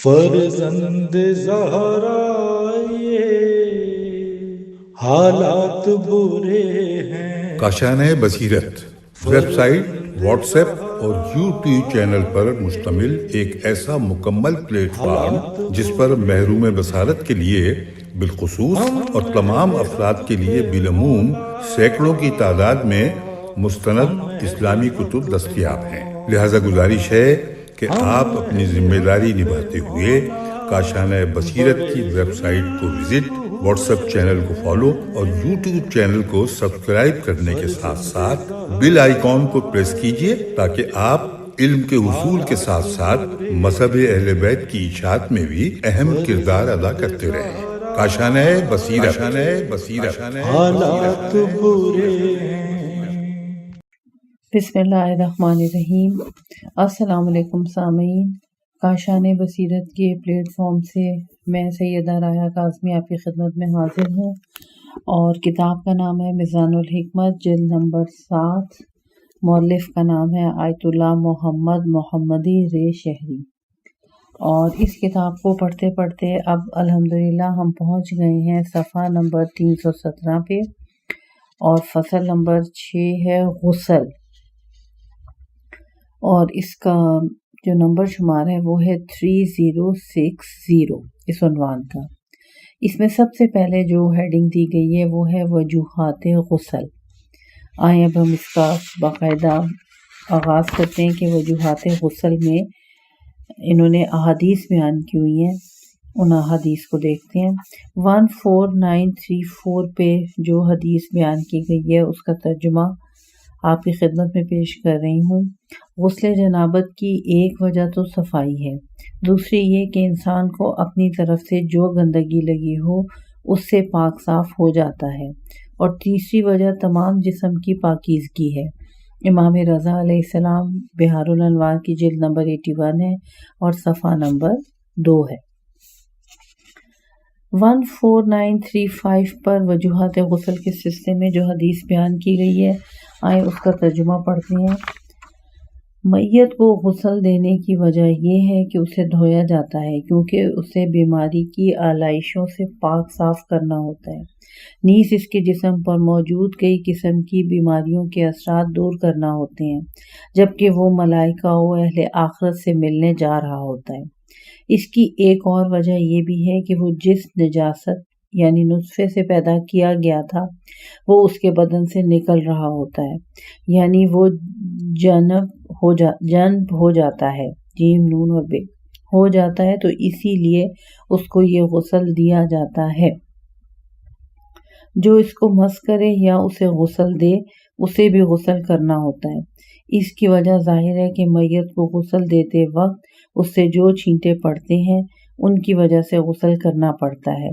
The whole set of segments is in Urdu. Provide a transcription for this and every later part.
فرزند زہرا یہ حالات برے ہیں۔ کاشانۂ بصیرت ویب سائٹ، واٹس ایپ اور یوٹیوب چینل پر مشتمل ایک ایسا مکمل پلیٹ فارم جس پر محروم بصارت کے لیے بالخصوص اور تمام افراد کے لیے بالعموم سینکڑوں کی تعداد میں مستند اسلامی کتب دستیاب ہیں۔ لہذا گزارش ہے کہ آپ اپنی ذمہ داری نبھاتے ہوئے کاشانۂ بصیرت کی ویب سائٹ کو وزٹ، واٹس ایپ چینل کو فالو اور یوٹیوب چینل کو سبسکرائب کرنے کے ساتھ ساتھ بیل آئیکن کو پریس کیجیے تاکہ آپ علم کے حصول کے ساتھ ساتھ مذہب اہل بیت کی اشاعت میں بھی اہم کردار ادا کرتے رہیں۔ کاشانۂ بصیرت۔ حالات برے ہیں۔ بسم اللہ الرحمن الرحیم۔ السلام علیکم سامعین، کاشانۂ بصیرت کے پلیٹ فارم سے میں سیدہ راحہ کاظمی آپ کی خدمت میں حاضر ہوں، اور کتاب کا نام ہے میزان الحکمت، جلد نمبر 7۔ مؤلف کا نام ہے آیت اللہ محمد محمدی رے شہری، اور اس کتاب کو پڑھتے پڑھتے اب الحمدللہ ہم پہنچ گئے ہیں صفحہ نمبر 317 پہ، اور فصل نمبر 6 ہے غسل، اور اس کا جو نمبر شمار ہے وہ ہے 3060 اس عنوان کا۔ اس میں سب سے پہلے جو ہیڈنگ دی گئی ہے وہ ہے وجوہات غسل۔ آئیں اب ہم اس کا باقاعدہ آغاز کرتے ہیں کہ وجوہات غسل میں انہوں نے احادیث بیان کی ہوئی ہیں، ان احادیث کو دیکھتے ہیں۔ 14934 پہ جو حدیث بیان کی گئی ہے اس کا ترجمہ آپ کی خدمت میں پیش کر رہی ہوں۔ غسل جنابت کی ایک وجہ تو صفائی ہے، دوسری یہ کہ انسان کو اپنی طرف سے جو گندگی لگی ہو اس سے پاک صاف ہو جاتا ہے، اور تیسری وجہ تمام جسم کی پاکیزگی ہے۔ امام رضا علیہ السلام بحار الانوار کی جلد نمبر 81 ہے اور صفحہ نمبر 2 ہے۔ 14935 پر وجوہات غسل کے سلسلے میں جو حدیث بیان کی گئی ہے، آئیں اس کا ترجمہ پڑھتے ہیں۔ میت کو غسل دینے کی وجہ یہ ہے کہ اسے دھویا جاتا ہے، کیونکہ اسے بیماری کی آلائشوں سے پاک صاف کرنا ہوتا ہے، نیز اس کے جسم پر موجود کئی قسم کی بیماریوں کے اثرات دور کرنا ہوتے ہیں، جبکہ وہ ملائکہ و اہل آخرت سے ملنے جا رہا ہوتا ہے۔ اس کی ایک اور وجہ یہ بھی ہے کہ وہ جس نجاست یعنی نطفے سے پیدا کیا گیا تھا وہ اس کے بدن سے نکل رہا ہوتا ہے، یعنی وہ جنب ہو جاتا ہے، جیم نون اور بے ہو جاتا ہے، تو اسی لیے اس کو یہ غسل دیا جاتا ہے۔ جو اس کو مس کرے یا اسے غسل دے اسے بھی غسل کرنا ہوتا ہے۔ اس کی وجہ ظاہر ہے کہ میت کو غسل دیتے وقت اس سے جو چھینٹے پڑتے ہیں ان کی وجہ سے غسل کرنا پڑتا ہے،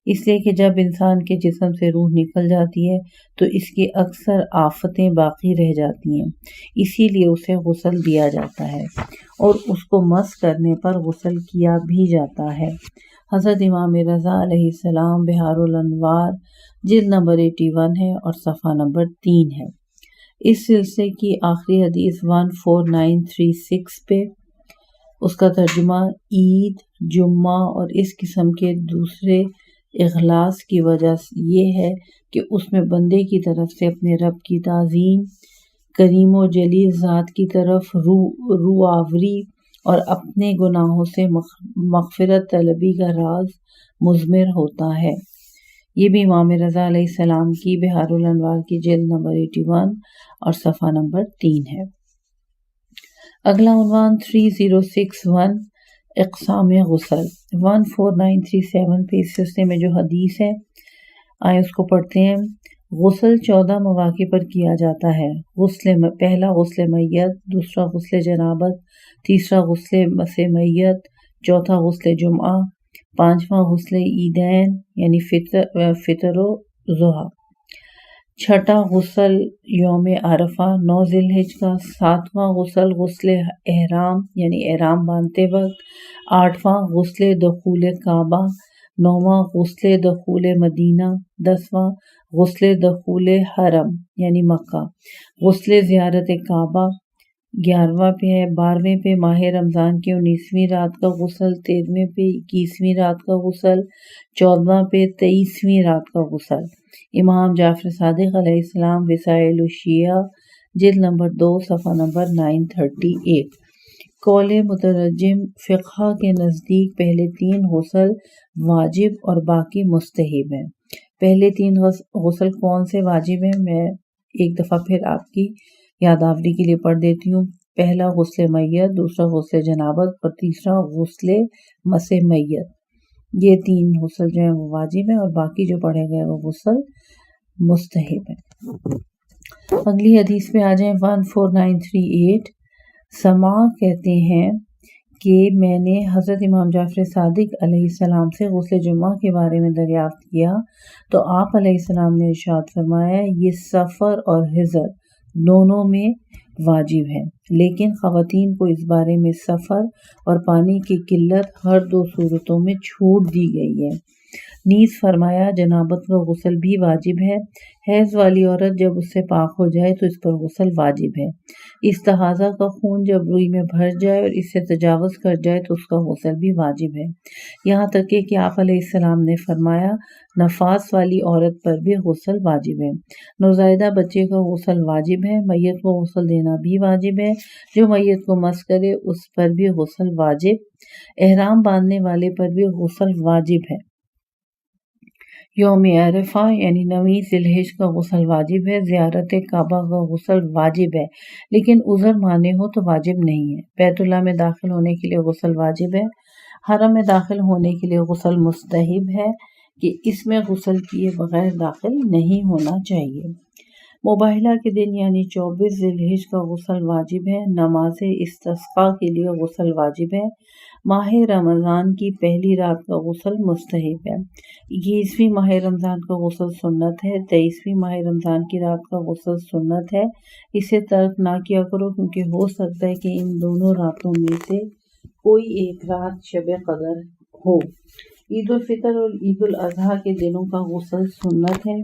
اس لیے کہ جب انسان کے جسم سے روح نکل جاتی ہے تو اس کی اکثر آفتیں باقی رہ جاتی ہیں، اسی لیے اسے غسل دیا جاتا ہے، اور اس کو مس کرنے پر غسل کیا بھی جاتا ہے۔ حضرت امام رضا علیہ السلام بحار الانوار جلد نمبر 81 ہے اور صفحہ نمبر 3 ہے۔ اس سلسلے کی آخری حدیث 14936 پہ اس کا ترجمہ عید، جمعہ اور اس قسم کے دوسرے اخلاص کی وجہ یہ ہے کہ اس میں بندے کی طرف سے اپنے رب کی تعظیم، کریم و جلیل ذات کی طرف روآوری اور اپنے گناہوں سے مغفرت طلبی کا راز مضمر ہوتا ہے۔ یہ بھی امام رضا علیہ السلام کی بحار الانوار کی جلد نمبر 81 اور صفحہ نمبر 3 ہے۔ اگلا عنوان 3061 اقسام غسل۔ 14937 پہ اس سلسلے میں جو حدیث ہے آئیں اس کو پڑھتے ہیں۔ غسل 14 مواقع پر کیا جاتا ہے۔ پہلا غسل میت، دوسرا غسل جنابت، تیسرا غسل مس میت، چوتھا غسل جمعہ، پانچواں غسل عیدین یعنی فطر و ضحیٰ، چھٹا غسل یوم عرفہ 9 ذی الحجہ کا، ساتواں غسل غسل احرام یعنی احرام باندھتے وقت، آٹھواں غسل دخول کعبہ، نوواں غسل دخول مدینہ، 10واں غسل دخول حرم یعنی مکہ، غسل زیارت کعبہ، 11واں پہ ہے، 12ویں پہ ماہ رمضان کی 19ویں رات کا غسل، 13ویں پہ 21ویں رات کا غسل، 14واں پہ 23ویں رات کا غسل۔ امام جعفر صادق علیہ السلام وسائل الشیعہ جلد نمبر 2 صفحہ نمبر 938۔ قول مترجم فقہ کے نزدیک پہلے 3 غسل واجب اور باقی مستحب ہیں۔ پہلے 3 غسل کون سے واجب ہیں؟ میں ایک دفعہ پھر آپ کی یادآوری کے لیے پڑھ دیتی ہوں۔ پہلا غسل میت، دوسرا غسل جنابت اور تیسرا غسل مسح میت۔ یہ 3 غسل جو ہیں وہ واجب ہیں اور باقی جو پڑھے گئے وہ غسل مستحب ہیں۔ اگلی حدیث پہ آ جائیں 14938۔ سما کہتے ہیں کہ میں نے حضرت امام جعفر صادق علیہ السلام سے غسل جمعہ کے بارے میں دریافت کیا تو آپ علیہ السلام نے ارشاد فرمایا یہ سفر اور حضر دونوں میں واجب ہے، لیکن خواتین کو اس بارے میں سفر اور پانی کی قلت ہر 2 صورتوں میں چھوٹ دی گئی ہے۔ نیز فرمایا جنابت کا غسل بھی واجب ہے، حیض والی عورت جب اس سے پاک ہو جائے تو اس پر غسل واجب ہے۔ استحاضہ کا خون جب روئی میں بھر جائے اور اس سے تجاوز کر جائے تو اس کا غسل بھی واجب ہے، یہاں تک کہ آپ علیہ السلام نے فرمایا نفاس والی عورت پر بھی غسل واجب ہے۔ نوزائیدہ بچے کا غسل واجب ہے، میت کو غسل دینا بھی واجب ہے، جو میت کو مس کرے اس پر بھی غسل واجب، احرام باندھنے والے پر بھی غسل واجب ہے۔ یوم عرفہ یعنی 9ویں ذی الحجہ کا غسل واجب ہے، زیارت کعبہ کا غسل واجب ہے، لیکن عذر مانے ہو تو واجب نہیں ہے۔ بیت اللہ میں داخل ہونے کے لیے غسل واجب ہے، حرم میں داخل ہونے کے لیے غسل مستحب ہے کہ اس میں غسل کیے بغیر داخل نہیں ہونا چاہیے۔ مباہلہ کے دن یعنی 24 ذی الحجہ کا غسل واجب ہے، نماز استسقاء کے لیے غسل واجب ہے، ماہ رمضان کی پہلی رات کا غسل مستحب ہے، 21ویں ماہ رمضان کا غسل سنت ہے، 23ویں ماہ رمضان کی رات کا غسل سنت ہے، اسے ترک نہ کیا کرو کیونکہ ہو سکتا ہے کہ ان دونوں راتوں میں سے کوئی ایک رات شب قدر ہو۔ عید الفطر اور عید الاضحیٰ کے دنوں کا غسل سنت ہے،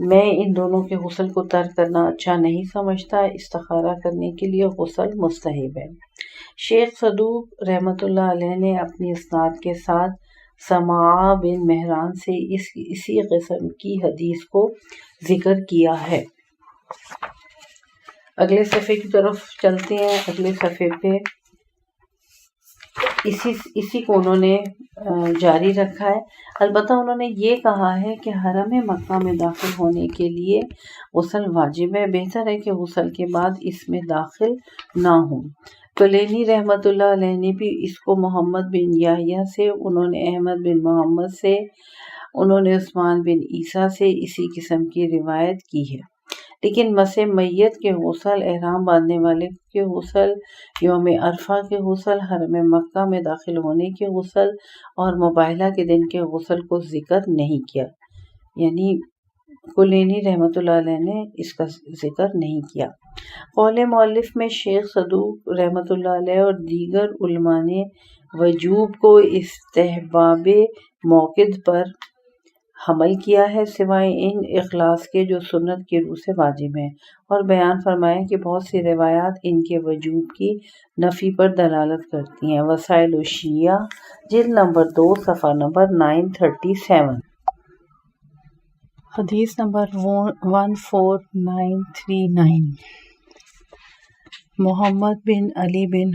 میں ان دونوں کے غسل کو ترک کرنا اچھا نہیں سمجھتا، استخارہ کرنے کے لیے غسل مستحب ہے۔ شیخ صدوق رحمۃ اللہ علیہ نے اپنی اسناد کے ساتھ سماع بن مہران سے اسی قسم کی حدیث کو ذکر کیا ہے۔ اگلے صفحے کی طرف چلتے ہیں۔ اگلے صفحے پہ اسی کو انہوں نے جاری رکھا ہے، البتہ انہوں نے یہ کہا ہے کہ حرم مکہ میں داخل ہونے کے لیے غسل واجب ہے، بہتر ہے کہ غسل کے بعد اس میں داخل نہ ہوں۔ کلینی رحمۃ اللہ علیہ نے بھی اس کو محمد بن یحییٰ سے، انہوں نے احمد بن محمد سے، انہوں نے عثمان بن عیسیٰ سے اسی قسم کی روایت کی ہے، لیکن مسح میت کے غسل، احرام باندھنے والے کے غسل، یوم عرفہ کے غسل، حرم مکہ میں داخل ہونے کے غسل اور مباہلہ کے دن کے غسل کو ذکر نہیں کیا، یعنی کلینی رحمۃ اللہ علیہ نے اس کا ذکر نہیں کیا۔ قول مؤلف میں شیخ صدوق رحمۃ اللہ علیہ اور دیگر علماء نے وجوب کو استحباب موقد پر حمل کیا ہے، سوائے ان اخلاص کے جو سنت کی روح سے واجب ہیں، اور بیان فرمایا کہ بہت سی روایات ان کے وجوب کی نفی پر دلالت کرتی ہیں۔ وسائل الشیعہ جلد نمبر 2 صفحہ نمبر 937۔ حدیث نمبر 14939۔ محمد بن علی بن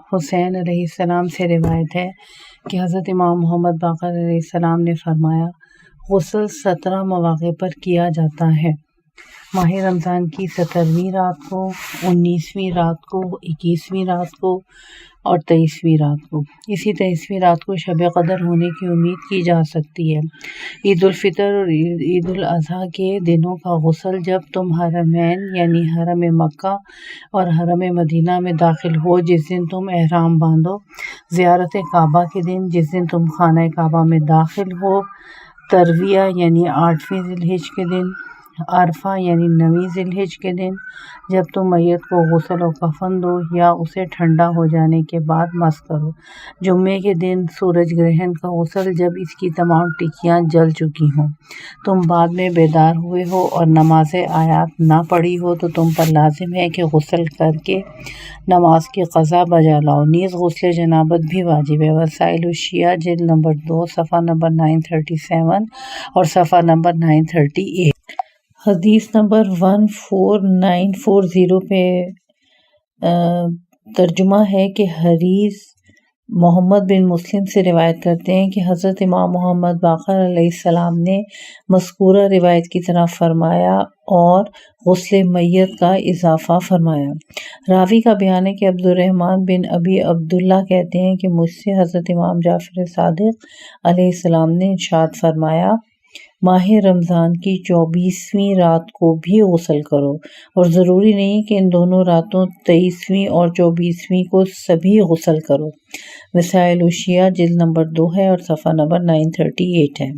حسین علیہ السلام سے روایت ہے کہ حضرت امام محمد باقر علیہ السلام نے فرمایا غسل 17 مواقع پر کیا جاتا ہے، ماہ رمضان کی 17ویں رات کو، 19ویں رات کو، 21ویں رات کو اور 23ویں رات کو۔ اسی 23ویں رات کو شب قدر ہونے کی امید کی جا سکتی ہے۔ عید الفطر اور عید الاضحیٰ کے دنوں کا غسل جب تم حرمین یعنی حرم مکہ اور حرم مدینہ میں داخل ہو، جس دن تم احرام باندھو، زیارت کعبہ کے دن، جس دن تم خانہ کعبہ میں داخل ہو، ترویہ یعنی 8ویں ذی الحجہ کے دن، عرفہ یعنی 9 ذی الحج کے دن جب تم میت کو غسل و کفن دو یا اسے ٹھنڈا ہو جانے کے بعد مس کرو۔ جمعے کے دن سورج گرہن کا غسل جب اس کی تمام ٹکیاں جل چکی ہوں، تم بعد میں بیدار ہوئے ہو اور نماز آیات نہ پڑھی ہو تو تم پر لازم ہے کہ غسل کر کے نماز کی قضا بجا لاؤ۔ نیز غسل جنابت بھی واجب ہے۔ وسائل الشیعہ جلد نمبر 2 صفحہ نمبر 937 اور صفحہ نمبر 938۔ حدیث نمبر 14940 پہ ترجمہ ہے کہ حریث محمد بن مسلم سے روایت کرتے ہیں کہ حضرت امام محمد باقر علیہ السلام نے مذکورہ روایت کی طرح فرمایا اور غسل میت کا اضافہ فرمایا۔ راوی کا بیان ہے کہ عبد الرحمن بن ابی عبداللہ کہتے ہیں کہ مجھ سے حضرت امام جعفر صادق علیہ السلام نے ارشاد فرمایا، ماہ رمضان کی 24ویں رات کو بھی غسل کرو، اور ضروری نہیں کہ ان دونوں راتوں 23ویں اور 24ویں کو سبھی غسل کرو۔ وسائل الشیعہ جلد نمبر 2 ہے اور صفحہ نمبر 938 ہے۔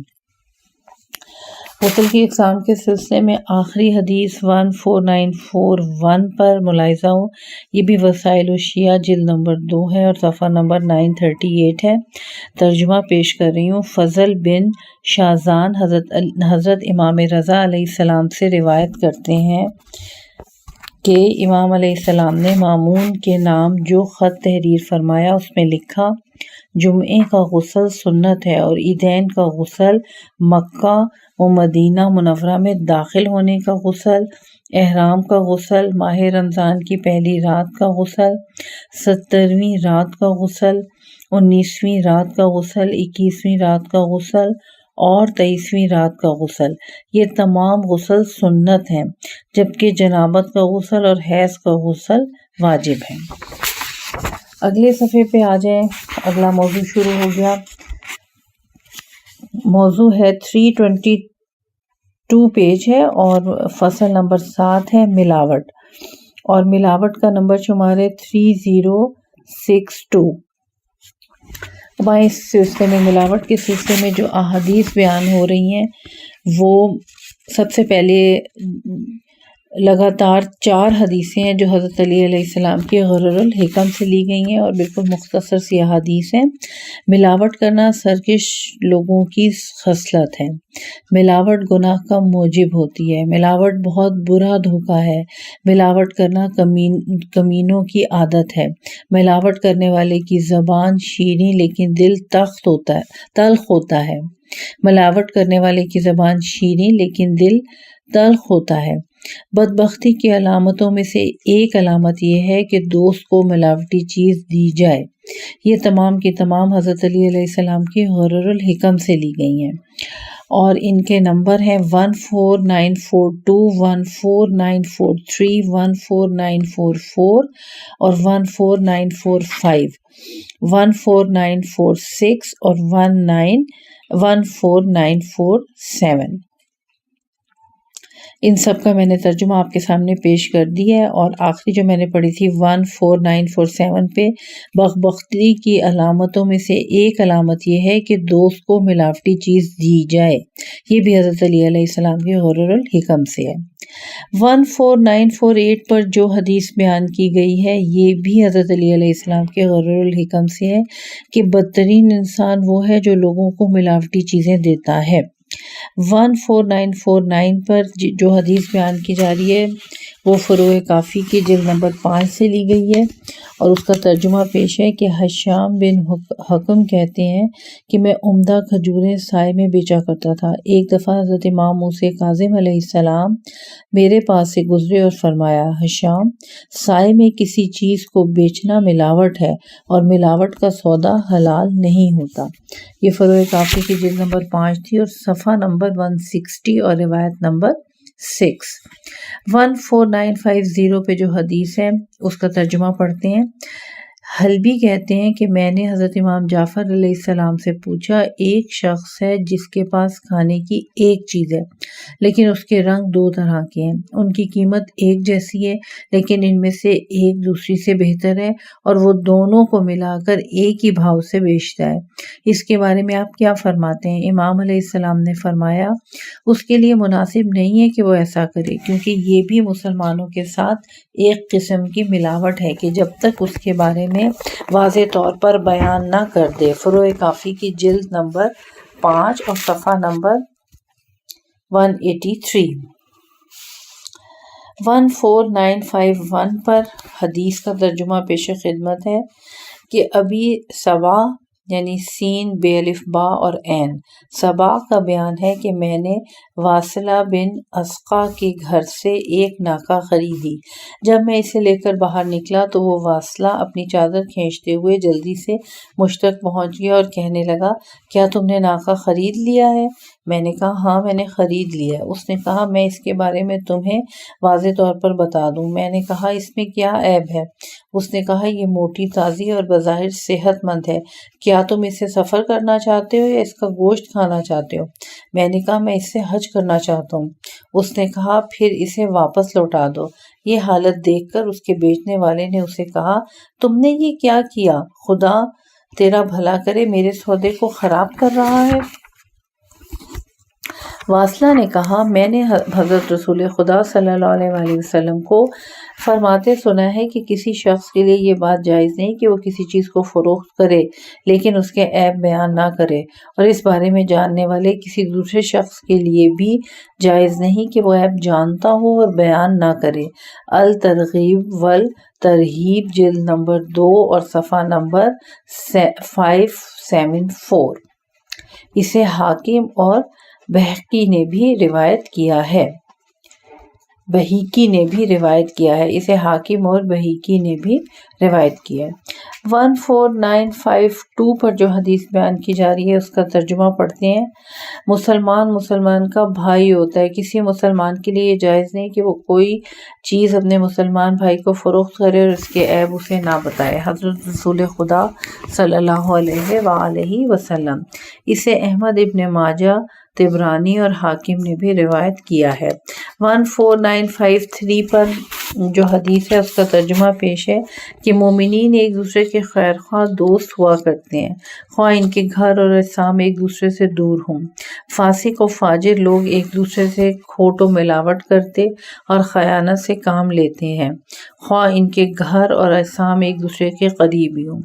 غسل کی اقسام کے سلسلے میں آخری حدیث 14941 پر ملاحظہ ہو، یہ بھی وسائل الشیعہ جلد نمبر 2 ہے اور صفحہ نمبر 938 ہے۔ ترجمہ پیش کر رہی ہوں۔ فضل بن شازان حضرت امام رضا علیہ السلام سے روایت کرتے ہیں کہ امام علیہ السلام نے مامون کے نام جو خط تحریر فرمایا اس میں لکھا، جمعے کا غسل سنت ہے اور عیدین کا غسل، مکہ و مدینہ منورہ میں داخل ہونے کا غسل، احرام کا غسل، ماہ رمضان کی پہلی رات کا غسل، 17ویں رات کا غسل، 19ویں رات کا غسل، 21ویں رات کا غسل اور 23ویں رات کا غسل، یہ تمام غسل سنت ہیں، جبکہ جنابت کا غسل اور حیض کا غسل واجب ہے۔ اگلے صفحے پہ آ جائیں، اگلا موضوع شروع ہو گیا۔ موضوع ہے 322 پیج ہے اور فصل نمبر 7 ہے ملاوٹ، اور ملاوٹ کا نمبر شمار ہے 3062۔ اس سلسلے میں ملاوٹ کے سلسلے میں جو احادیث بیان ہو رہی ہیں وہ سب سے پہلے لگاتار 4 حدیثیں ہیں جو حضرت علی علیہ السلام کی غرر الحکم سے لی گئی ہیں اور بالکل مختصر سی احادیث ہیں۔ ملاوٹ کرنا سرکش لوگوں کی خصلت ہے۔ ملاوٹ گناہ کا موجب ہوتی ہے۔ ملاوٹ بہت برا دھوکہ ہے۔ ملاوٹ کرنا کمینوں کی عادت ہے۔ ملاوٹ کرنے والے کی زبان شیریں لیکن دل تلخ ہوتا ہے۔ ملاوٹ کرنے والے کی زبان شیریں لیکن دل تلخ ہوتا ہے۔ بدبختی کی علامتوں میں سے ایک علامت یہ ہے کہ دوست کو ملاوٹی چیز دی جائے۔ یہ تمام کی تمام حضرت علی علیہ السلام کی غرر الحکم سے لی گئی ہیں اور ان کے نمبر ہیں 14942، 14943، 14944 اور 14945، 14946 اور 14947۔ ان سب کا میں نے ترجمہ آپ کے سامنے پیش کر دیا ہے، اور آخری جو میں نے پڑھی تھی 14947 پہ بدبختی کی علامتوں میں سے ایک علامت یہ ہے کہ دوست کو ملاوٹی چیز دی جائے۔ یہ بھی حضرت علی علیہ السلام کی غرر الحکم سے ہے۔ 14948 پر جو حدیث بیان کی گئی ہے یہ بھی حضرت علی علیہ السلام کے غرر الحکم سے ہے کہ بدترین انسان وہ ہے جو لوگوں کو ملاوٹی چیزیں دیتا ہے۔ 14949 پر جو حدیث بیان کی جا رہی ہے وہ فروع کافی کی جلد نمبر 5 سے لی گئی ہے اور اس کا ترجمہ پیش ہے کہ حشام بن حکم کہتے ہیں کہ میں عمدہ کھجوریں سائے میں بیچا کرتا تھا۔ ایک دفعہ حضرت امام موسیٰ کاظم علیہ السلام میرے پاس سے گزرے اور فرمایا، حشام، سائے میں کسی چیز کو بیچنا ملاوٹ ہے اور ملاوٹ کا سودا حلال نہیں ہوتا۔ یہ فروع کافی کی جلد نمبر 5 تھی اور صفحہ نمبر 160 اور روایت نمبر 6۔ 14950 پہ جو حدیث ہے اس کا ترجمہ پڑھتے ہیں۔ حلبی کہتے ہیں کہ میں نے حضرت امام جعفر علیہ السلام سے پوچھا، ایک شخص ہے جس کے پاس کھانے کی ایک چیز ہے لیکن اس کے رنگ دو طرح کے ہیں، ان کی قیمت ایک جیسی ہے لیکن ان میں سے ایک دوسری سے بہتر ہے اور وہ دونوں کو ملا کر ایک ہی بھاؤ سے بیچتا ہے، اس کے بارے میں آپ کیا فرماتے ہیں؟ امام علیہ السلام نے فرمایا اس کے لیے مناسب نہیں ہے کہ وہ ایسا کرے، کیونکہ یہ بھی مسلمانوں کے ساتھ ایک قسم کی ملاوٹ ہے کہ جب تک اس کے بارے میں واضح طور پر بیان نہ کر دے۔ فروع کافی کی جلد نمبر 5 اور صفحہ نمبر 183۔ 14951 پر حدیث کا ترجمہ پیش خدمت ہے کہ ابھی صبا یعنی سین بے الف با اور عین صبا کا بیان ہے کہ میں نے واصلہ بن اسقا کے گھر سے ایک ناکہ خریدی، جب میں اسے لے کر باہر نکلا تو وہ واصلہ اپنی چادر کھینچتے ہوئے جلدی سے مجھ تک پہنچ گیا اور کہنے لگا، کیا تم نے ناکہ خرید لیا ہے؟ میں نے کہا ہاں میں نے خرید لیا ہے۔ اس نے کہا میں اس کے بارے میں تمہیں واضح طور پر بتا دوں۔ میں نے کہا اس میں کیا عیب ہے؟ اس نے کہا یہ موٹی تازی اور بظاہر صحت مند ہے، کیا تم اسے سفر کرنا چاہتے ہو یا اس کا گوشت کھانا چاہتے ہو؟ میں نے کہا میں اس سے حج کرنا چاہتا ہوں۔ اس نے کہا پھر اسے واپس لوٹا دو۔ یہ حالت دیکھ کر اس کے بیچنے والے نے اسے کہا تم نے یہ کیا کیا؟ خدا تیرا بھلا کرے، میرے سودے کو خراب کر رہا ہے۔ واصلہ نے کہا میں نے حضرت رسول خدا صلی اللہ علیہ وآلہ وسلم کو فرماتے سنا ہے کہ کسی شخص کے لیے یہ بات جائز نہیں کہ وہ کسی چیز کو فروخت کرے لیکن اس کے عیب بیان نہ کرے، اور اس بارے میں جاننے والے کسی دوسرے شخص کے لیے بھی جائز نہیں کہ وہ عیب جانتا ہو اور بیان نہ کرے۔ الترغیب والترہیب جلد نمبر 2 اور صفحہ نمبر 574۔ اسے حاکم اور بہقی نے بھی روایت کیا ہے۔ اسے حاکم اور بہقی نے بھی روایت کیا ہے۔ 14952 پر جو حدیث بیان کی جا رہی ہے اس کا ترجمہ پڑھتے ہیں۔ مسلمان کا بھائی ہوتا ہے، کسی مسلمان کے لیے یہ جائز نہیں کہ وہ کوئی چیز اپنے مسلمان بھائی کو فروخت کرے اور اس کے عیب اسے نہ بتائے۔ حضرت رسول خدا صلی اللہ علیہ وآلہ وسلم۔ اسے احمد ابن ماجہ، طبرانی اور حاکم نے بھی روایت کیا ہے۔ 14953 پر جو حدیث ہے اس کا ترجمہ پیش ہے کہ مومنین ایک دوسرے کے خیر خواہ دوست ہوا کرتے ہیں، خواہ ان کے گھر اور اجسام ایک دوسرے سے دور ہوں۔ فاسق و فاجر لوگ ایک دوسرے سے کھوٹ و ملاوٹ کرتے اور خیانت سے کام لیتے ہیں، خواہ ان کے گھر اور اجسام ایک دوسرے کے قریب ہی ہوں۔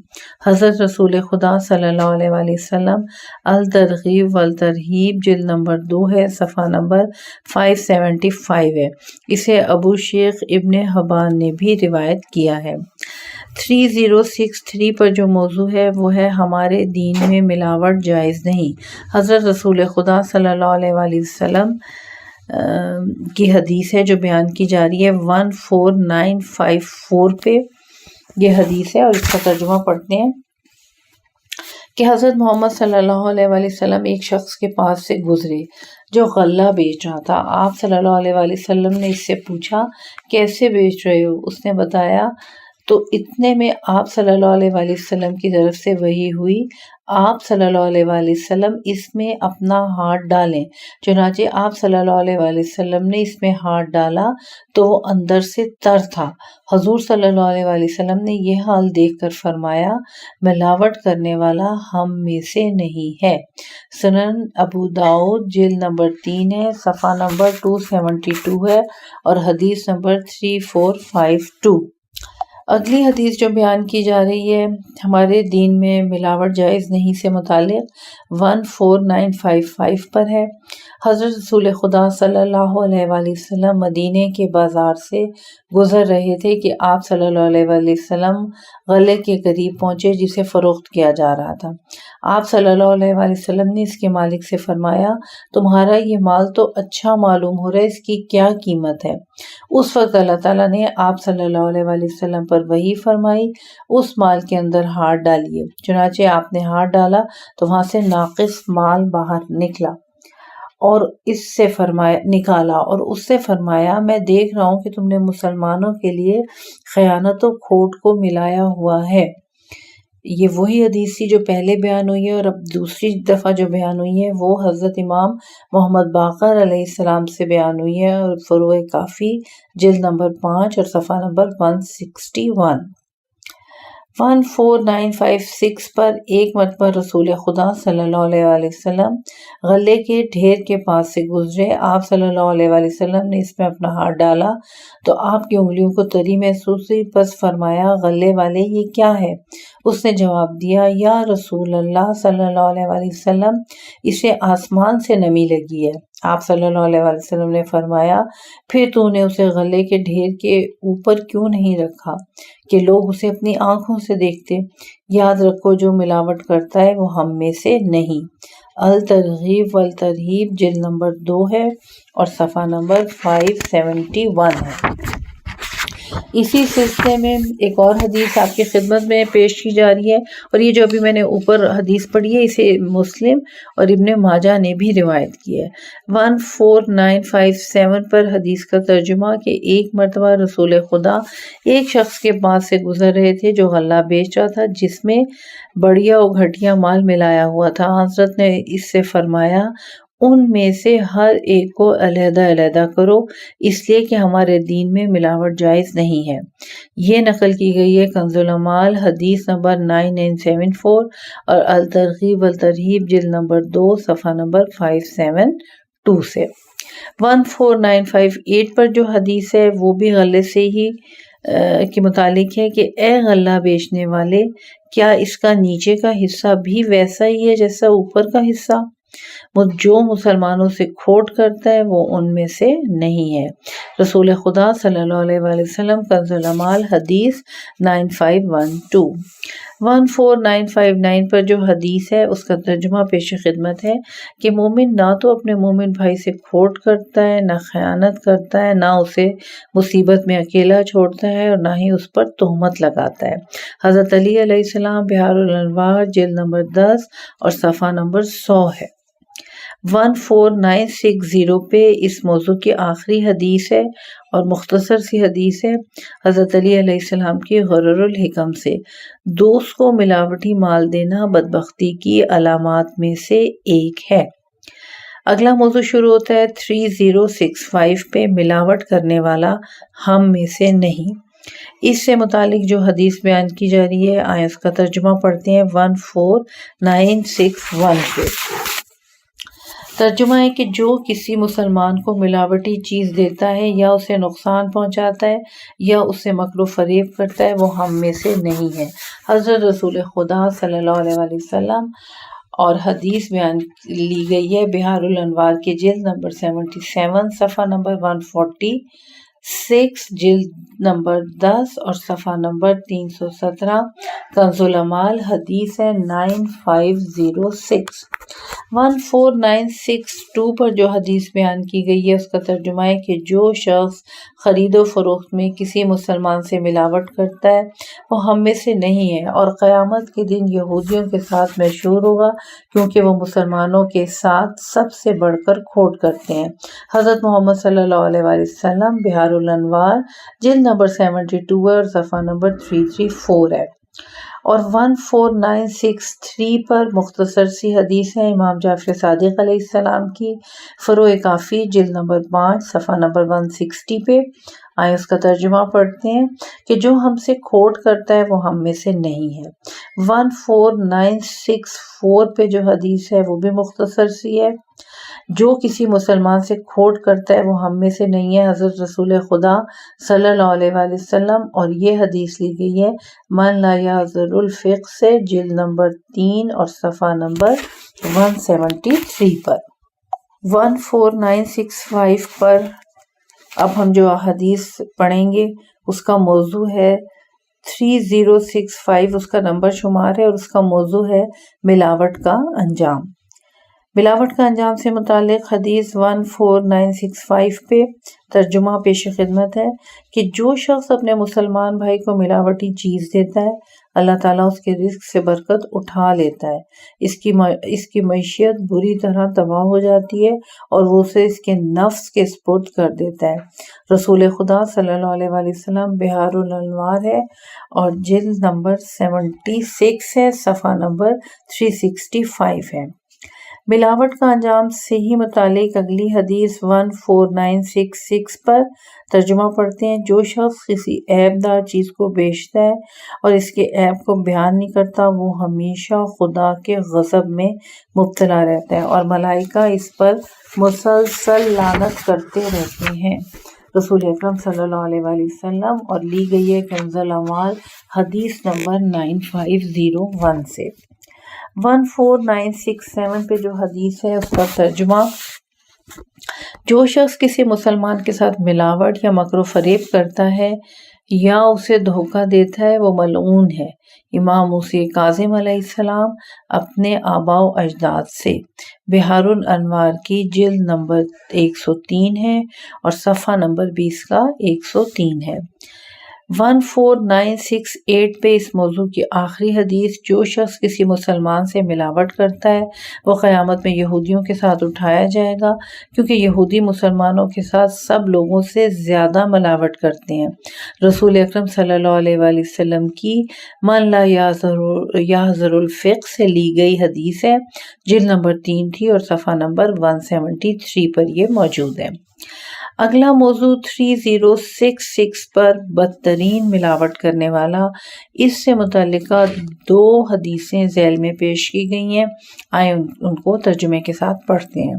حضرت رسول خدا صلی اللہ علیہ وآلہ وسلم۔ الترغیب والترہیب جلد نمبر 2 ہے، صفحہ نمبر 575 ہے۔ اسے ابو شیخ ابن حبان نے بھی روایت کیا ہے۔ 3063 پر جو موضوع ہے وہ ہے ہمارے دین میں ملاوٹ جائز نہیں۔ حضرت رسول خدا صلی اللہ علیہ وآلہ وسلم کی حدیث ہے جو بیان کی جا رہی ہے۔ 14954 پہ یہ حدیث ہے اور اس کا ترجمہ پڑھتے ہیں کہ حضرت محمد صلی اللہ علیہ وآلہ وسلم ایک شخص کے پاس سے گزرے جو غلہ بیچ رہا تھا۔ آپ صلی اللہ علیہ وآلہ وسلم نے اس سے پوچھا کیسے بیچ رہے ہو؟ اس نے بتایا تو اتنے میں آپ صلی اللہ علیہ وآلہ وسلم کی طرف سے وحی ہوئی، آپ صلی اللہ علیہ وآلہ وسلم اس میں اپنا ہاتھ ڈالیں۔ چنانچہ آپ صلی اللہ علیہ وآلہ وسلم نے اس میں ہاتھ ڈالا تو وہ اندر سے تر تھا۔ حضور صلی اللہ علیہ وآلہ وسلم نے یہ حال دیکھ کر فرمایا ملاوٹ کرنے والا ہم میں سے نہیں ہے۔ سنن ابو داؤد جلد نمبر 3 ہے، صفحہ نمبر 272 ہے اور حدیث نمبر 3452۔ اگلی حدیث جو بیان کی جا رہی ہے ہمارے دین میں ملاوٹ جائز نہیں سے متعلق 14955 پر ہے۔ حضرت رسول خدا صلی اللہ علیہ وآلہ وسلم مدینے کے بازار سے گزر رہے تھے کہ آپ صلی اللہ علیہ وآلہ وسلم غلے کے قریب پہنچے جسے فروخت کیا جا رہا تھا۔ آپ صلی اللہ علیہ وآلہ وسلم نے اس کے مالک سے فرمایا تمہارا یہ مال تو اچھا معلوم ہو رہا ہے، اس کی کیا قیمت ہے؟ اس وقت اللہ تعالیٰ نے آپ صلی اللہ علیہ وآلہ وسلم پر وحی فرمائی اس مال کے اندر ہاتھ ڈالیے۔ چنانچہ آپ نے ہاتھ ڈالا تو وہاں سے ناقص مال باہر نکلا اور اس سے فرمایا میں دیکھ رہا ہوں کہ تم نے مسلمانوں کے لیے خیانت و کھوٹ کو ملایا ہوا ہے۔ یہ وہی حدیث تھی جو پہلے بیان ہوئی ہے، اور اب دوسری دفعہ جو بیان ہوئی ہے وہ حضرت امام محمد باقر علیہ السلام سے بیان ہوئی ہے، اور فروع کافی جلد نمبر 5 اور صفحہ نمبر 161۔ 14956 پر ایک مرتبہ رسول خدا صلی اللہ علیہ وآلہ وسلم غلے کے ڈھیر کے پاس سے گزرے۔ آپ صلی اللہ علیہ وآلہ وسلم نے اس میں اپنا ہاتھ ڈالا تو آپ کی انگلیوں کو تری محسوس ہوئی، پس فرمایا غلے والے یہ کیا ہے؟ اس نے جواب دیا یا رسول اللہ صلی اللہ علیہ وآلہ وسلم اسے آسمان سے نمی لگی ہے۔ آپ صلی اللہ علیہ وآلہ وسلم نے فرمایا پھر تو نے اسے غلے کے ڈھیر کے اوپر کیوں نہیں رکھا کہ لوگ اسے اپنی آنکھوں سے دیکھتے؟ یاد رکھو جو ملاوٹ کرتا ہے وہ ہم میں سے نہیں۔ الترغیب والترہیب جلد نمبر 2 ہے اور صفحہ نمبر 571 ہے۔ اسی سلسلے میں ایک اور حدیث آپ کی خدمت میں پیش کی جا رہی ہے، اور یہ جو ابھی میں نے اوپر حدیث پڑھی ہے اسے مسلم اور ابن ماجہ نے بھی روایت کی ہے۔ 14957 پر حدیث کا ترجمہ کہ ایک مرتبہ رسول خدا ایک شخص کے پاس سے گزر رہے تھے جو غلہ بیچ رہا تھا جس میں بڑھیا و گھٹیا مال ملایا ہوا تھا۔ حضرت نے اس سے فرمایا ان میں سے ہر ایک کو علیحدہ علیحدہ کرو، اس لیے کہ ہمارے دین میں ملاوٹ جائز نہیں ہے۔ یہ نقل کی گئی ہے کنز العمال حدیث نمبر 9974 اور الترغیب والترہیب جلد نمبر 2 صفحہ نمبر 572 سے۔ 14958 پر جو حدیث ہے وہ بھی غلے سے ہی کے متعلق ہے کہ اے غلہ بیچنے والے، کیا اس کا نیچے کا حصہ بھی ویسا ہی ہے جیسا اوپر کا حصہ؟ جو مسلمانوں سے کھوٹ کرتا ہے وہ ان میں سے نہیں ہے۔ رسول خدا صلی اللہ علیہ وآلہ وسلم کنز العمال حدیث 9512۔ 14959 پر جو حدیث ہے اس کا ترجمہ پیش خدمت ہے کہ مومن نہ تو اپنے مومن بھائی سے کھوٹ کرتا ہے، نہ خیانت کرتا ہے، نہ اسے مصیبت میں اکیلا چھوڑتا ہے، اور نہ ہی اس پر تہمت لگاتا ہے۔ حضرت علی علیہ السلام بحار الانوار جلد نمبر 10 اور صفحہ نمبر 100 ہے۔ 14960 پہ اس موضوع کی آخری حدیث ہے اور مختصر سی حدیث ہے حضرت علی علیہ السلام کی غرر الحکم سے۔ دوست کو ملاوٹی مال دینا بدبختی کی علامات میں سے ایک ہے۔ اگلا موضوع شروع ہوتا ہے 3065 پہ ملاوٹ کرنے والا ہم میں سے نہیں۔ اس سے متعلق جو حدیث بیان کی جا رہی ہے آئیں اس کا ترجمہ پڑھتے ہیں 14961 پہ۔ ترجمہ ہے کہ جو کسی مسلمان کو ملاوٹی چیز دیتا ہے یا اسے نقصان پہنچاتا ہے یا اسے مکر و فریب کرتا ہے وہ ہم میں سے نہیں ہے۔ حضرت رسول خدا صلی اللہ علیہ وآلہ وسلم اور حدیث بیان لی گئی ہے بحار الانوار کے جلد نمبر 77 صفحہ نمبر 146 جلد نمبر 10 اور صفحہ نمبر 317۔ کنز العمال حدیث ہے 9506۔ 14962 پر جو حدیث بیان کی گئی ہے اس کا ترجمہ ہے کہ جو شخص خرید و فروخت میں کسی مسلمان سے ملاوٹ کرتا ہے وہ ہم میں سے نہیں ہے، اور قیامت کے دن یہودیوں کے ساتھ مشہور ہوگا کیونکہ وہ مسلمانوں کے ساتھ سب سے بڑھ کر کھوٹ کرتے ہیں۔ حضرت محمد صلی اللہ علیہ وآلہ وسلم بحار الانوار جلد نمبر 72 اور صفحہ نمبر 334 ہے۔ اور 14963 پر مختصر سی حدیث ہے امام جعفر صادق علیہ السلام کی فروع کافی جلد نمبر 5 صفحہ نمبر 160 پہ۔ آئیں اس کا ترجمہ پڑھتے ہیں کہ جو ہم سے کھوٹ کرتا ہے وہ ہم میں سے نہیں ہے۔ 14964 پہ جو حدیث ہے وہ بھی مختصر سی ہے، جو کسی مسلمان سے کھوٹ کرتا ہے وہ ہم میں سے نہیں ہے، حضرت رسول خدا صلی اللہ علیہ وآلہ وسلم، اور یہ حدیث لی گئی ہے من لا یعذر الفقہ سے جلد نمبر 3 اور صفحہ نمبر 173 پر۔ 14965 پر اب ہم جو حدیث پڑھیں گے اس کا موضوع ہے 3065، اس کا نمبر شمار ہے اور اس کا موضوع ہے ملاوٹ کا انجام۔ ملاوٹ کا انجام سے متعلق حدیث 14965 پہ ترجمہ پیش خدمت ہے کہ جو شخص اپنے مسلمان بھائی کو ملاوٹی چیز دیتا ہے اللہ تعالیٰ اس کے رزق سے برکت اٹھا لیتا ہے، اس کی معیشت بری طرح تباہ ہو جاتی ہے اور وہ اسے اس کے نفس کے سپرد کر دیتا ہے۔ رسول خدا صلی اللہ علیہ وآلہ وسلم بہار الانوار ہے اور جلد نمبر 76 ہے، صفحہ نمبر 365 ہے۔ ملاوٹ کا انجام سے ہی متعلق اگلی حدیث 14966 پر ترجمہ پڑھتے ہیں، جو شخص کسی عیب دار چیز کو بیچتا ہے اور اس کے عیب کو بیان نہیں کرتا وہ ہمیشہ خدا کے غضب میں مبتلا رہتا ہے اور ملائکہ اس پر مسلسل لعنت کرتے رہتے ہیں۔ رسول اکرم صلی اللہ علیہ وآلہ وسلم، اور لی گئی ہے کنز الاموال حدیث نمبر 9501 سے۔ 14967 پہ جو حدیث ہے اس کا ترجمہ، جو شخص کسی مسلمان کے ساتھ ملاوٹ یا مکر و فریب کرتا ہے یا اسے دھوکہ دیتا ہے وہ ملعون ہے۔ امام موسی کاظم علیہ السلام اپنے آباء و اجداد سے، بہار الانوار کی جلد نمبر 103 ہے اور صفحہ نمبر 20 کا 103 ہے۔ 14968 پہ اس موضوع کی آخری حدیث، جو شخص کسی مسلمان سے ملاوٹ کرتا ہے وہ قیامت میں یہودیوں کے ساتھ اٹھایا جائے گا، کیونکہ یہودی مسلمانوں کے ساتھ سب لوگوں سے زیادہ ملاوٹ کرتے ہیں۔ رسول اکرم صلی اللہ علیہ وآلہ وسلم کی من لا یحذر الفقہ سے لی گئی حدیث ہے، جلد نمبر 3 تھی اور صفحہ نمبر 173 پر یہ موجود ہے۔ اگلا موضوع 3066 پر بدترین ملاوٹ کرنے والا، اس سے متعلقہ 2 حدیثیں ذیل میں پیش کی گئی ہیں، آئیں ان کو ترجمے کے ساتھ پڑھتے ہیں۔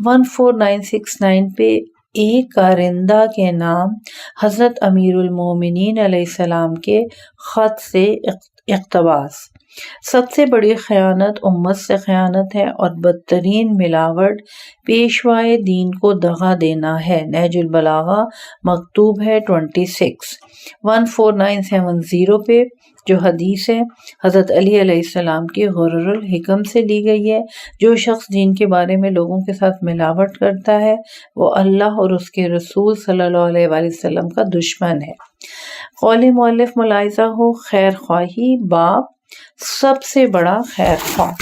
14969 پہ ایک کارندہ کے نام حضرت امیر المومنین علیہ السلام کے خط سے اقتباس: سب سے بڑی خیانت امت سے خیانت ہے اور بدترین ملاوٹ پیشوائے دین کو دغا دینا ہے۔ نہج البلاغہ مکتوب ہے 26۔ 14970 پہ جو حدیث ہے حضرت علی علیہ السلام کی غرر الحکم سے لی گئی ہے، جو شخص دین کے بارے میں لوگوں کے ساتھ ملاوٹ کرتا ہے وہ اللہ اور اس کے رسول صلی اللہ علیہ وآلہ وسلم کا دشمن ہے۔ قول مؤلف ملاحظہ ہو، خیر خواہی باب سب سے بڑا خیر خواہ،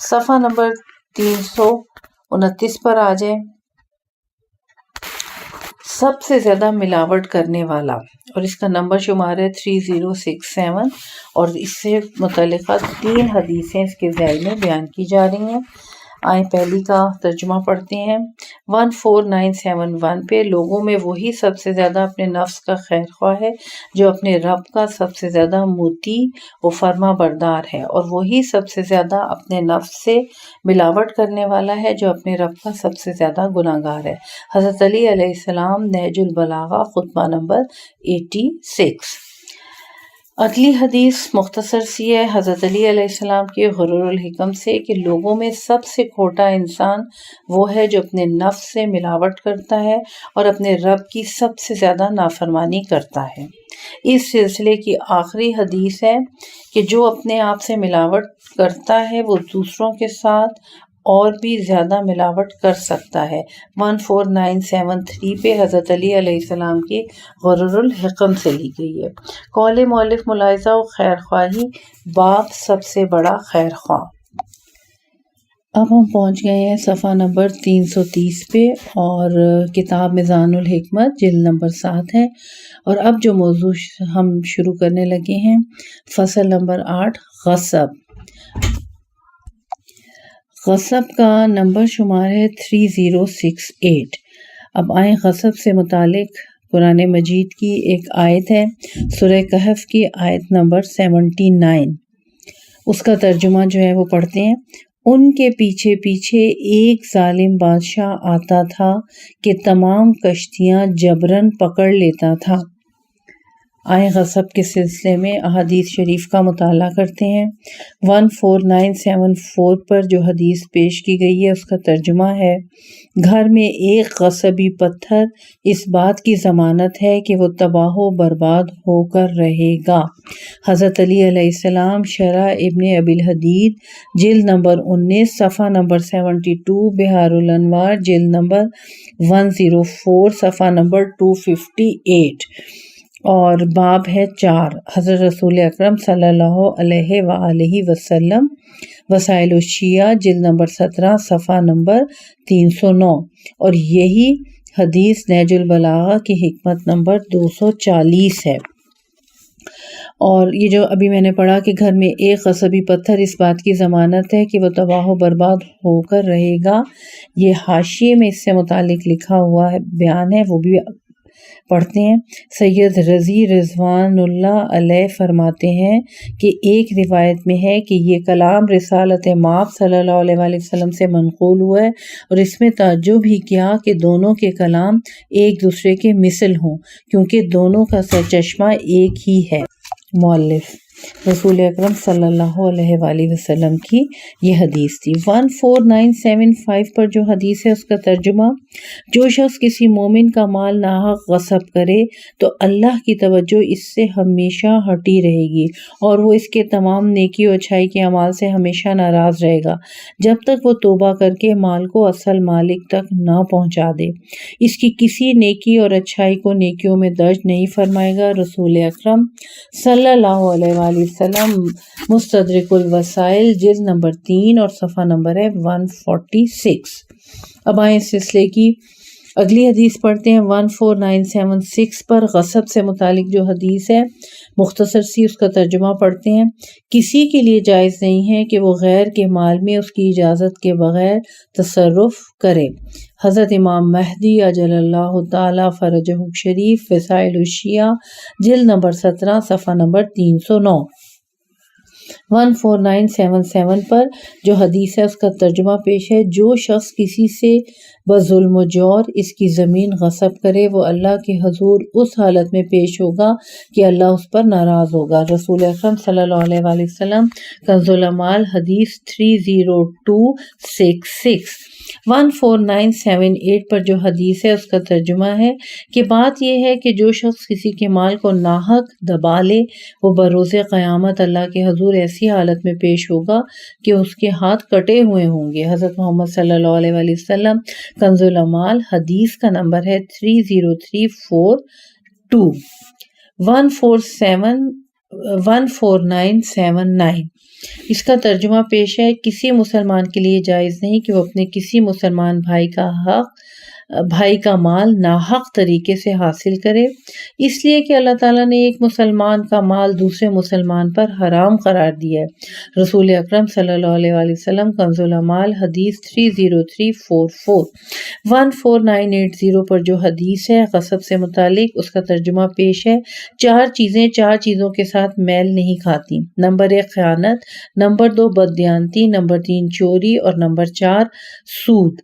صفحہ نمبر 329 پر آ جائیں۔ سب سے زیادہ ملاوٹ کرنے والا، اور اس کا نمبر شمار ہے 3067، اور اس سے متعلقہ 3 حدیثیں اس کے ذیل میں بیان کی جا رہی ہیں۔ آئیں پہلی کا ترجمہ پڑھتے ہیں۔ 14971 پہ لوگوں میں وہی سب سے زیادہ اپنے نفس کا خیر خواہ ہے جو اپنے رب کا سب سے زیادہ مطیع و فرما بردار ہے، اور وہی سب سے زیادہ اپنے نفس سے ملاوٹ کرنے والا ہے جو اپنے رب کا سب سے زیادہ گناہگار ہے۔ حضرت علی علیہ السلام، نہج البلاغہ خطبہ نمبر 86۔ اگلی حدیث مختصر سی ہے، حضرت علی علیہ السلام کی غرور الحکم سے، کہ لوگوں میں سب سے کھوٹا انسان وہ ہے جو اپنے نفس سے ملاوٹ کرتا ہے اور اپنے رب کی سب سے زیادہ نافرمانی کرتا ہے۔ اس سلسلے کی آخری حدیث ہے کہ جو اپنے آپ سے ملاوٹ کرتا ہے وہ دوسروں کے ساتھ اور بھی زیادہ ملاوٹ کر سکتا ہے۔ 14973 پہ حضرت علی علیہ السلام کی غرور الحکم سے لی گئی ہے۔ قول مؤلف ملاحظہ و خیر خواہی باب سب سے بڑا خیر خواہ۔ اب ہم پہنچ گئے ہیں صفحہ نمبر 330 پہ، اور کتاب میزان الحکمت جلد نمبر 7 ہے، اور اب جو موضوع ہم شروع کرنے لگے ہیں، فصل نمبر 8 غصب۔ غصب کا نمبر شمار ہے 3068۔ اب آئیں غصب سے متعلق قرآن مجید کی ایک آیت ہے، سورہ کہف کی آیت نمبر 79، اس کا ترجمہ جو ہے وہ پڑھتے ہیں۔ ان کے پیچھے پیچھے ایک ظالم بادشاہ آتا تھا کہ تمام کشتیاں جبراً پکڑ لیتا تھا۔ آئیں غصب کے سلسلے میں احادیث شریف کا مطالعہ کرتے ہیں۔ 14974 پر جو حدیث پیش کی گئی ہے اس کا ترجمہ ہے، گھر میں ایک غصبی پتھر اس بات کی ضمانت ہے کہ وہ تباہ و برباد ہو کر رہے گا۔ حضرت علی علیہ السلام شرح ابن ابی الحدید جلد نمبر 19 صفحہ نمبر 72، بحار الانوار جلد نمبر 104 صفحہ نمبر 258 اور باب ہے 4، حضرت رسول اکرم صلی اللہ علیہ وآلہ وسلم وسائل الشیعہ جلد نمبر 17 صفحہ نمبر 309، اور یہی حدیث نہج البلاغہ کی حکمت نمبر 240 ہے۔ اور یہ جو ابھی میں نے پڑھا کہ گھر میں ایک غصبی پتھر اس بات کی ضمانت ہے کہ وہ تباہ و برباد ہو کر رہے گا، یہ حاشیے میں اس سے متعلق لکھا ہوا ہے بیان ہے، وہ بھی پڑھتے ہیں۔ سید رضی رضوان اللہ علیہ فرماتے ہیں کہ ایک روایت میں ہے کہ یہ کلام رسالت مآب صلی اللہ علیہ وآلہ وسلم سے منقول ہوا ہے، اور اس میں تعجب بھی کیا کہ دونوں کے کلام ایک دوسرے کے مثل ہوں، کیونکہ دونوں کا سرچشمہ ایک ہی ہے۔ مؤلف رسول اکرم صلی اللہ علیہ وآلہ وسلم کی یہ حدیث تھی۔ 14975 پر جو حدیث ہے اس کا ترجمہ، جو شخص کسی مومن کا مال ناحق غصب کرے تو اللہ کی توجہ اس سے ہمیشہ ہٹی رہے گی، اور وہ اس کے تمام نیکی و اچھائی کے اعمال سے ہمیشہ ناراض رہے گا جب تک وہ توبہ کر کے مال کو اصل مالک تک نہ پہنچا دے، اس کی کسی نیکی اور اچھائی کو نیکیوں میں درج نہیں فرمائے گا۔ رسول اکرم صلی اللہ علیہ وآلہ وسلم مستدرک الوسائل جلد نمبر 3 اور صفحہ نمبر ہے 146۔ اب آئیں اس سلسلے کی اگلی حدیث پڑھتے ہیں۔ 14976 پر غصب سے متعلق جو حدیث ہے مختصر سی اس کا ترجمہ پڑھتے ہیں۔ کسی کے لیے جائز نہیں ہے کہ وہ غیر کے مال میں اس کی اجازت کے بغیر تصرف کرے۔ حضرت امام مہدی عجل اللہ تعالی فرجہ شریف وسائل الشیعہ جلد نمبر 17 صفحہ نمبر 309۔ 14977 پر جو حدیث ہے اس کا ترجمہ پیش ہے، جو شخص کسی سے بظلم و جور اس کی زمین غصب کرے وہ اللہ کے حضور اس حالت میں پیش ہوگا کہ اللہ اس پر ناراض ہوگا۔ رسول اکرم صلی اللہ علیہ وآلہ وسلم کنز العمال حدیث 30266۔ 14978 پر جو حدیث ہے اس کا ترجمہ ہے کہ بات یہ ہے کہ جو شخص کسی کے مال کو ناحق دبا لے وہ بروز قیامت اللہ کے حضور ایسی حالت میں پیش ہوگا کہ اس کے ہاتھ کٹے ہوئے ہوں گے۔ حضرت محمد صلی اللہ علیہ وآلہ وسلم کنز العمال حدیث کا نمبر ہے 30342۔ 14979 اس کا ترجمہ پیش ہے، کسی مسلمان کے لیے جائز نہیں کہ وہ اپنے کسی مسلمان بھائی کا مال ناحق طریقے سے حاصل کرے، اس لیے کہ اللہ تعالیٰ نے ایک مسلمان کا مال دوسرے مسلمان پر حرام قرار دیا ہے۔ رسول اکرم صلی اللہ علیہ وآلہ وسلم کنز العمال حدیث 30344۔ 14980 پر جو حدیث ہے غصب سے متعلق اس کا ترجمہ پیش ہے، چار چیزوں کے ساتھ میل نہیں کھاتی۔ نمبر 1 خیانت، نمبر 2 بددیانتی، نمبر 3 چوری، اور نمبر 4 سود۔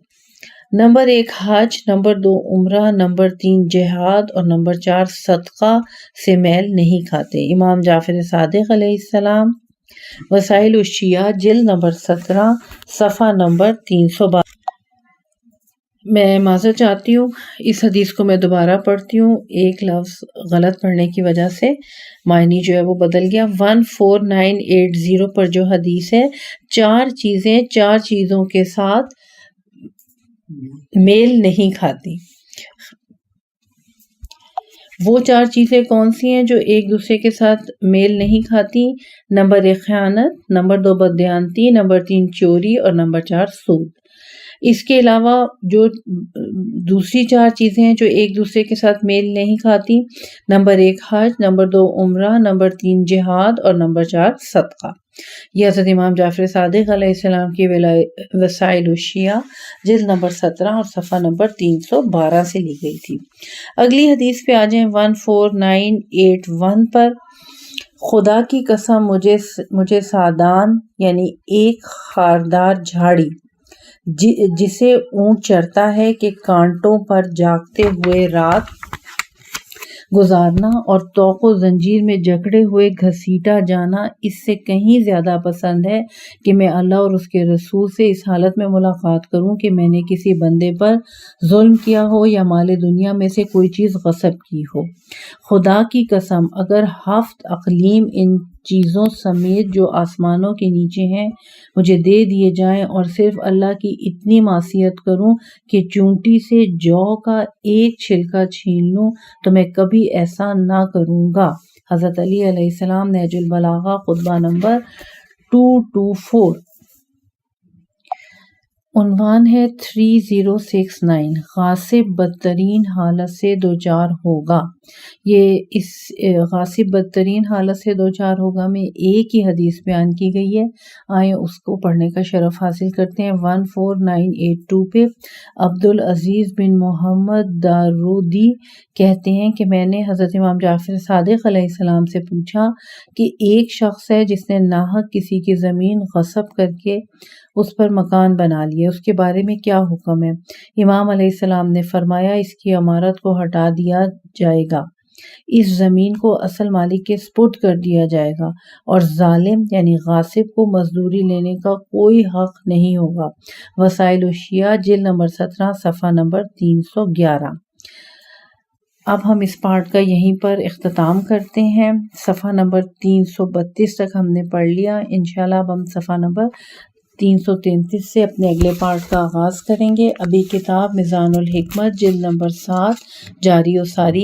نمبر 1 حج، نمبر 2 عمرہ، نمبر 3 جہاد، اور نمبر 4 صدقہ سے میل نہیں کھاتے۔ امام جعفر صادق علیہ السلام وسائل الشیعہ جلد نمبر 17 صفحہ نمبر 312۔ میں معذرت چاہتی ہوں، اس حدیث کو میں دوبارہ پڑھتی ہوں، ایک لفظ غلط پڑھنے کی وجہ سے معنی جو ہے وہ بدل گیا۔ 14980 پر جو حدیث ہے، چار چیزوں کے ساتھ میل نہیں کھاتی۔ وہ 4 چیزیں کون سی ہیں جو ایک دوسرے کے ساتھ میل نہیں کھاتی؟ نمبر 1 خیانت، نمبر 2 بددیانتی، نمبر 3 چوری، اور نمبر 4 سود۔ اس کے علاوہ جو دوسری 4 چیزیں ہیں جو ایک دوسرے کے ساتھ میل نہیں کھاتی، نمبر 1 حج، نمبر 2 عمرہ، نمبر 3 جہاد، اور نمبر 4 صدقہ۔ یہ حضرت امام جعفر صادق علیہ السلام کی وسائل الشیعہ جلد نمبر 17 اور صفحہ نمبر 312 سے لی گئی تھی۔ اگلی حدیث پہ آ جائیں 14981 پر۔ خدا کی قسم مجھے سادان یعنی ایک خاردار جھاڑی جسے اونٹ چرتا ہے کہ کانٹوں پر جاگتے ہوئے رات گزارنا اور طوق و زنجیر میں جکڑے ہوئے گھسیٹا جانا اس سے کہیں زیادہ پسند ہے کہ میں اللہ اور اس کے رسول سے اس حالت میں ملاقات کروں کہ میں نے کسی بندے پر ظلم کیا ہو یا مال دنیا میں سے کوئی چیز غصب کی ہو۔ خدا کی قسم اگر 7 اقلیم ان چیزوں سمیت جو آسمانوں کے نیچے ہیں مجھے دے دیے جائیں اور صرف اللہ کی اتنی معصیت کروں کہ چونٹی سے جو کا ایک چھلکا چھین لوں تو میں کبھی ایسا نہ کروں گا۔ حضرت علی علیہ السلام نہج البلاغہ خطبہ نمبر 224۔ عنوان ہے 3069 غاصب بدترین حالت سے دوچار ہوگا۔ یہ اس غاصب بدترین حالت سے دوچار ہوگا میں ایک ہی حدیث بیان کی گئی ہے، آئیں اس کو پڑھنے کا شرف حاصل کرتے ہیں۔ 14982 پہ عبدالعزیز بن محمد دارودی کہتے ہیں کہ میں نے حضرت امام جعفر صادق علیہ السلام سے پوچھا کہ ایک شخص ہے جس نے ناحق کسی کی زمین غصب کر کے اس پر مکان بنا لیا، اس کے بارے میں کیا حکم ہے؟ امام علیہ السلام نے فرمایا اس کی عمارت کو ہٹا دیا جائے گا، اس زمین کو اصل مالک کے سپرد کر دیا جائے گا اور ظالم یعنی غاصب کو مزدوری لینے کا کوئی حق نہیں ہوگا۔ وسائل الشیعہ جلد نمبر 17 صفحہ نمبر 311۔ اب ہم اس پارٹ کا یہیں پر اختتام کرتے ہیں۔ صفحہ نمبر 332 تک ہم نے پڑھ لیا، انشاءاللہ اب ہم صفحہ نمبر 333 سے اپنے اگلے پارٹ کا آغاز کریں گے۔ ابھی کتاب میزان الحکمت جلد نمبر 7 جاری و ساری